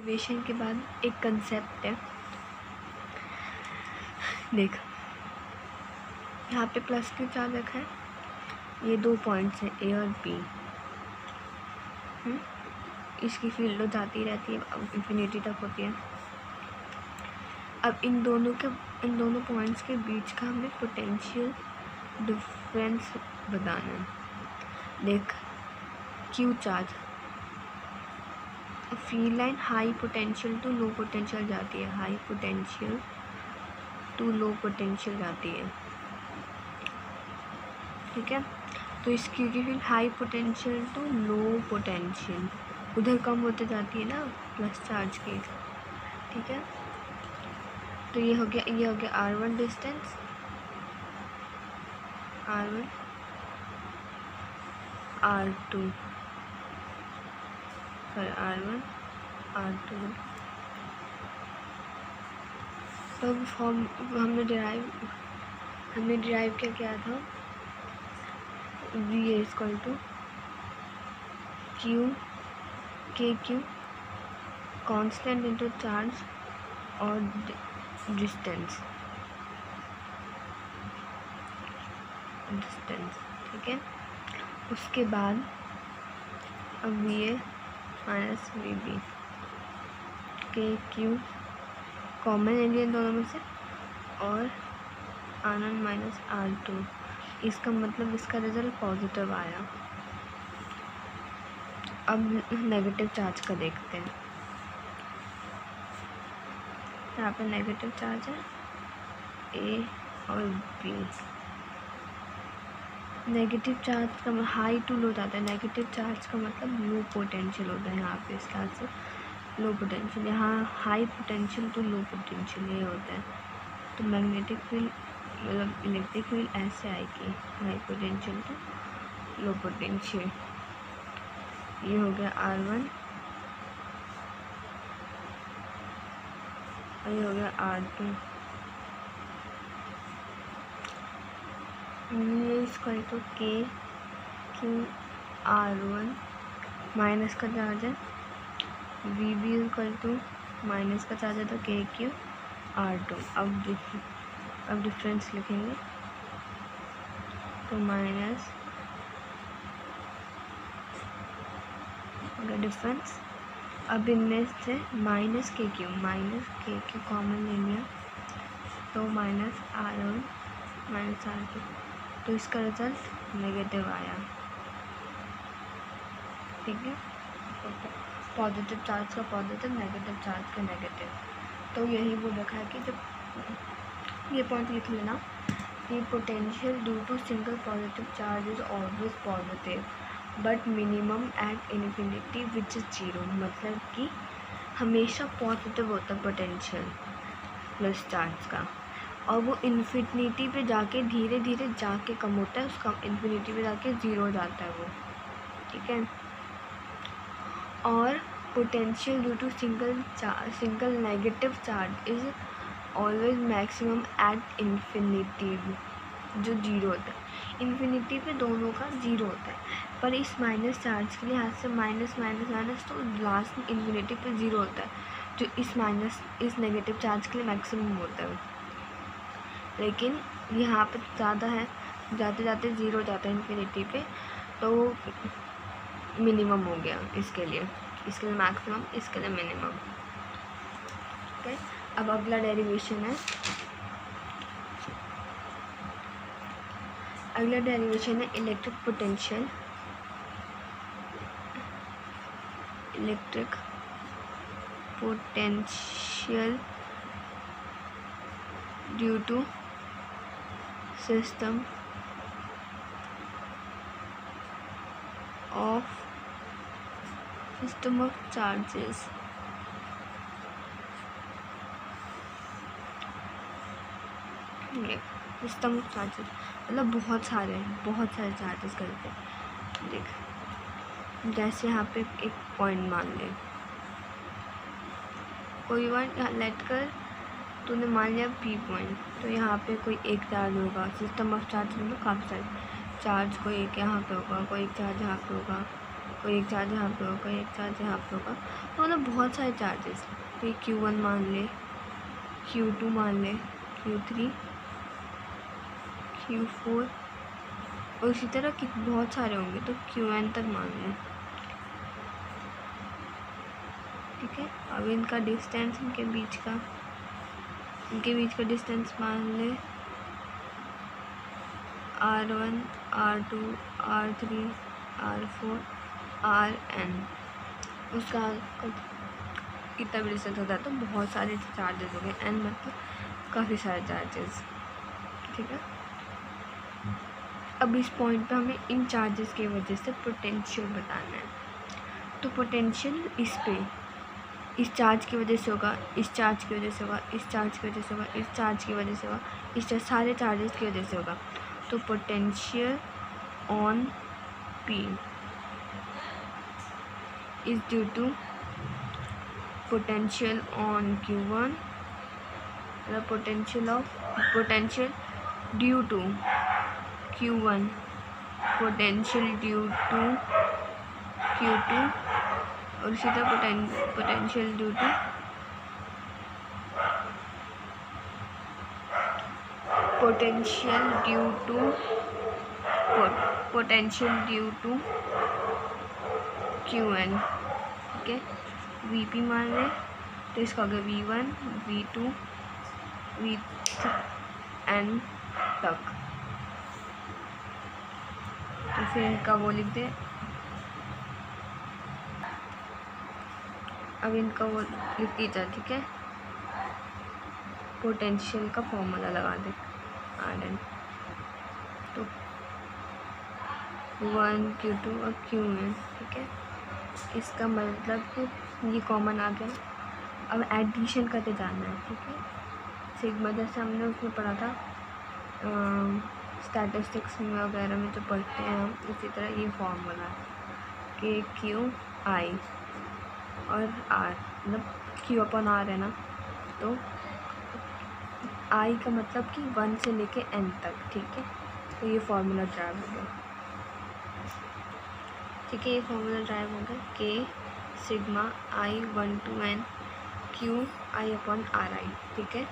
Derivation के बाद एक कंसेप्ट है, देख यहाँ पे प्लस क्यों चार्ज रखा है, ये 2 पॉइंट्स हैं ए और बी। इसकी फील्ड जाती रहती है, अब इन्फिनिटी तक होती है। अब इन दोनों पॉइंट्स के बीच का हमें पोटेंशियल डिफरेंस बताना है। देख Q charge, field line high potential to low potential जाती है, high potential to low potential जाती है, ठीक है। तो इस क्यू की field high potential to low potential उधर कम होते जाती है ना प्लस चार्ज की, ठीक है। तो ये हो गया R1 distance, R1 R2 sorry R1 R2। तो हमने डिराइव क्या किया था, V इक्वल टू Q के क्यू कांस्टेंट इंटू चार्ज और डिस्टेंस, ठीक है। उसके बाद अब VA माइनस VB, के क्यू कॉमन एरिया दोनों में से, और R1 माइनस R2। इसका मतलब इसका रिजल्ट पॉजिटिव आया। अब नेगेटिव चार्ज का देखते हैं। यहाँ पे नेगेटिव चार्ज है ए और बी। नेगेटिव चार्ज का हाई टू लो जाता है, नेगेटिव चार्ज का मतलब लो पोटेंशियल होता है यहाँ पे, इस तरह से लो पोटेंशियल, यहाँ high potential to low potential ये होता है। तो मैग्नेटिक फील्ड मतलब इलेक्ट्रिक फील्ड ऐसे आएगी, high potential to low potential. ये हो गया R1 और ये हो गया R2। ये इसका तो के क्यू R1 माइनस का चार्ज है, VB इक्वल टू माइनस का चार्ज है तो के क्यू R2। अब डिफरेंस लिखेंगे तो माइनस डिफरेंस। अब इनमें से माइनस के क्यू कॉमन ले लिया तो माइनस R1 माइनस R2, तो इसका रिजल्ट नेगेटिव आया, ठीक है। पॉजिटिव चार्ज का पॉजिटिव, नेगेटिव चार्ज का नेगेटिव। तो यही वो रखा है कि जब ये पॉइंट लिख लेना कि potential due to single positive charge is always positive but minimum at infinity which is 0। मतलब कि हमेशा पॉजिटिव होता है पोटेंशियल प्लस चार्ज का, और वो इन्फिनिटी पे जाके धीरे धीरे जाके कम होता है, उसका इन्फिनिटी पे जाके 0 हो जाता है वो, ठीक है। और potential due to single negative charge is always maximum at infinity, जो 0 होता है। इन्फिनिटी पे दोनों का 0 होता है, पर इस माइनस चार्ज के लिए हाथ से माइनस माइनस माइनस तो लास्ट में इन्फिनिटी पे 0 होता है, जो इस नेगेटिव चार्ज के लिए मैक्सिमम होता है। लेकिन यहाँ पे ज़्यादा है, जाते जाते 0 हो जाता है इन्फिनिटी पे, तो मिनिमम हो गया इसके लिए मैक्सिमम, इसके लिए मिनिमम, ठीक है। अब अगला डेरिवेशन है, electric potential due to system of charges. System of charges मतलब बहुत सारे चार्जेस करते हैं। देख जैसे यहाँ पे एक पॉइंट मान ले, कोई वन लेट कर तूने मान लिया P पॉइंट, तो यहाँ पे कोई एक चार्ज होगा। सिस्टम ऑफ चार्ज में तो काफ़ी सारे चार्ज, कोई एक यहाँ पे होगा, कोई एक चार्ज यहाँ पे होगा, और एक चार्ज यहाँ पे होगा, एक चार्ज यहाँ पे होगा, तो मतलब बहुत सारे चार्जेस। तो ये Q1 मान ले, Q2 मान ले, Q3, Q4 और इसी तरह कि बहुत सारे होंगे, तो Qn तक मान लें। ठीक है, अब इनका डिस्टेंस, इनके बीच का डिस्टेंस मान ले R1, R2, R3, R4, Rn। उसका कितना भी डिस्टेंस होता है तो बहुत सारे चार्जेस हो गए, n मतलब काफ़ी सारे चार्जेस। ठीक है, अब इस पॉइंट पे हमें इन चार्जेस की वजह से पोटेंशियल बताना है। तो पोटेंशियल इस चार्ज की वजह से होगा, इस चार्ज की वजह से होगा, इस चार्ज की वजह से होगा, इस चार्ज की वजह से होगा, सारे चार्जेस की वजह से होगा। तो potential on P is due to potential on Q1, मतलब potential due to Q1, potential due to Q2 और इसी तरह पोटेंशियल ड्यू टू Qn। ठीक है, Vp मान ले तो इसका होगा V1, V2, Vn तक। तो फिर इनका वो लिख दे, अब इनका वो लिख दीजिए। ठीक है, पोटेंशियल का फॉर्मूला लगा दे Rn। तो 1, Q2 और Qn। ठीक है, इसका मतलब कि ये कॉमन आ गया। अब एडिशन करके जाना है। ठीक है, सिग्मा जैसे हमने उसमें पढ़ा था स्टैटिस्टिक्स में वगैरह में जो पढ़ते हैं हम, इसी तरह ये फॉर्मूला है कि QI और R, मतलब Q/R है ना, तो I का मतलब कि 1 से लेके n तक। ठीक है, तो ये फार्मूला ड्राइव हो गया। ठीक है, ये फार्मूला ड्राइव हो गया K sigma I 1 to n QI/RI। ठीक है,